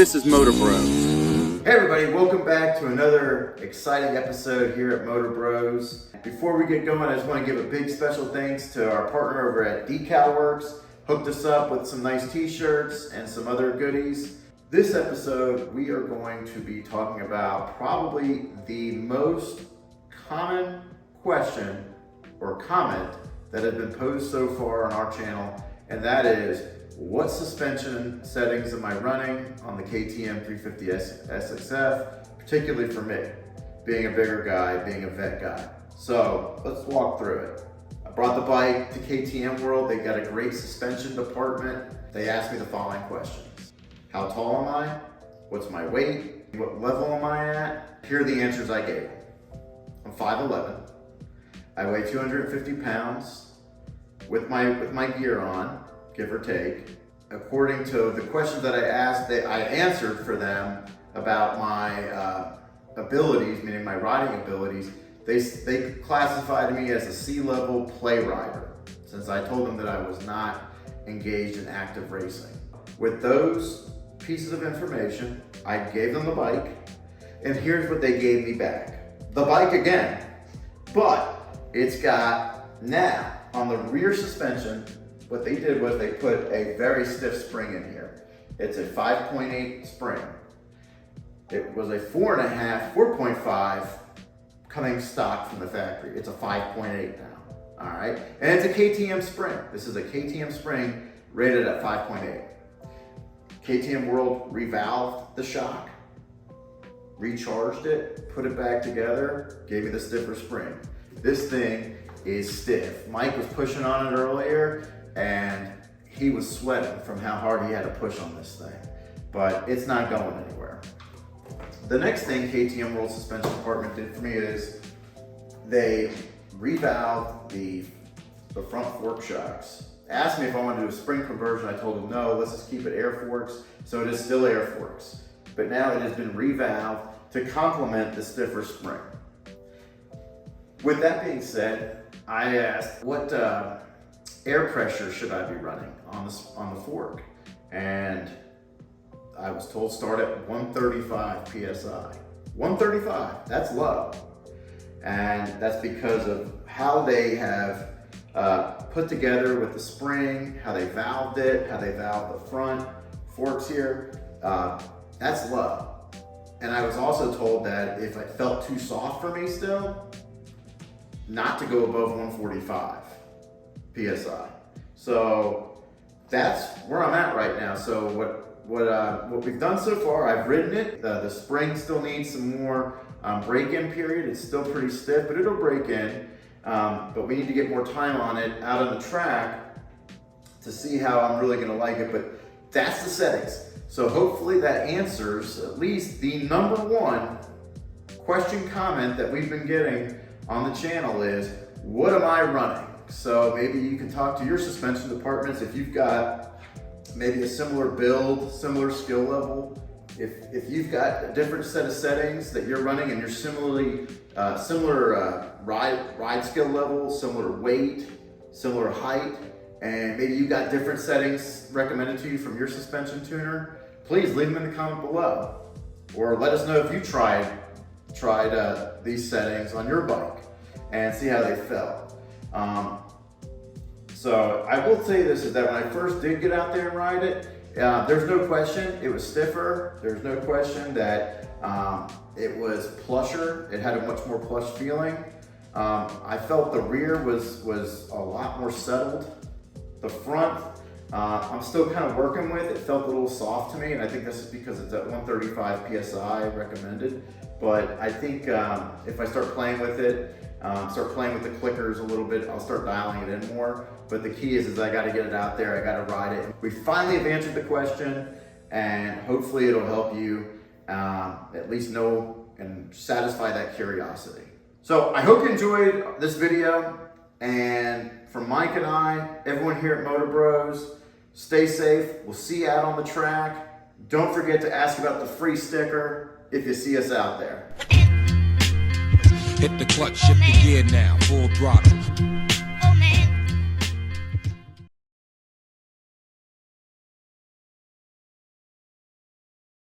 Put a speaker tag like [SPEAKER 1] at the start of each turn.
[SPEAKER 1] This is Motor Bros.
[SPEAKER 2] Hey everybody, welcome back to another exciting episode here at Motor Bros. Before we get going, I just want to give a big special thanks to our partner over at Decal Works. Hooked us up with some nice t-shirts and some other goodies. This episode, we are going to be talking about probably the most common question or comment that has been posed so far on our channel, and that is, what suspension settings am I running on the KTM 350 SXF, particularly for me, being a bigger guy, being a vet guy. So let's walk through it. I brought the bike to KTM World. They got a great suspension department. They asked me the following questions. How tall am I? What's my weight? What level am I at? Here are the answers I gave them. I'm 5'11". I weigh 250 pounds with my gear on, give or take. According to the questions that I asked, I answered for them about my abilities, meaning my riding abilities. They classified me as a C-level play rider, since I told them that I was not engaged in active racing. With those pieces of information, I gave them the bike, and here's what they gave me back. The bike again, but it's got now on the rear suspension, what they did was they put a very stiff spring in here. It's a 5.8 spring. It was a 4.5 coming stock from the factory. It's a 5.8 now, all right? And it's a KTM spring. This is a KTM spring rated at 5.8. KTM World revalved the shock, recharged it, put it back together, gave me the stiffer spring. This thing is stiff. Mike was pushing on it earlier, and he was sweating from how hard he had to push on this thing, but it's not going anywhere. The next thing KTM World Suspension Department did for me is they revalved the front fork shocks. Asked me if I wanted to do a spring conversion. I told them no, let's just keep it air forks. So it is still air forks, but now it has been revalved to complement the stiffer spring. With that being said, I asked what air pressure should I be running on the fork, and I was told start at 135 psi. 135, that's low, and that's because of how they have put together with the spring, how they valved it, how they valved the front forks here. That's low, and I was also told that if it felt too soft for me still, not to go above 145 psi. So that's where I'm at right now. So what we've done so far, I've ridden it. The spring still needs some more break-in period. It's still pretty stiff, but it'll break in. But we need to get more time on it out on the track to see how I'm really gonna like it. But that's the settings. So hopefully that answers at least the number one question comment that we've been getting on the channel is, what am I running? So maybe you can talk to your suspension departments if you've got maybe a similar build, similar skill level. If you've got a different set of settings that you're running and you're similar ride skill level, similar weight, similar height, and maybe you got different settings recommended to you from your suspension tuner, please leave them in the comment below. Or let us know if you tried these settings on your bike and see how they felt. So I will say this, is that when I first did get out there and ride it, there's no question it was stiffer. There's no question that it was plusher. It had a much more plush feeling. I felt the rear was a lot more settled. The front, I'm still kind of working with. It felt a little soft to me, and I think this is because it's at 135 psi recommended. But I think if I start playing with it, start playing with the clickers a little bit, I'll start dialing it in more. But the key is I gotta get it out there, I gotta ride it. We finally have answered the question, and hopefully it'll help you at least know and satisfy that curiosity. So I hope you enjoyed this video, and from Mike and I, everyone here at Motor Bros, stay safe. We'll see you out on the track. Don't forget to ask about the free sticker if you see us out there.
[SPEAKER 3] Hit the clutch, shift the gear now, full throttle.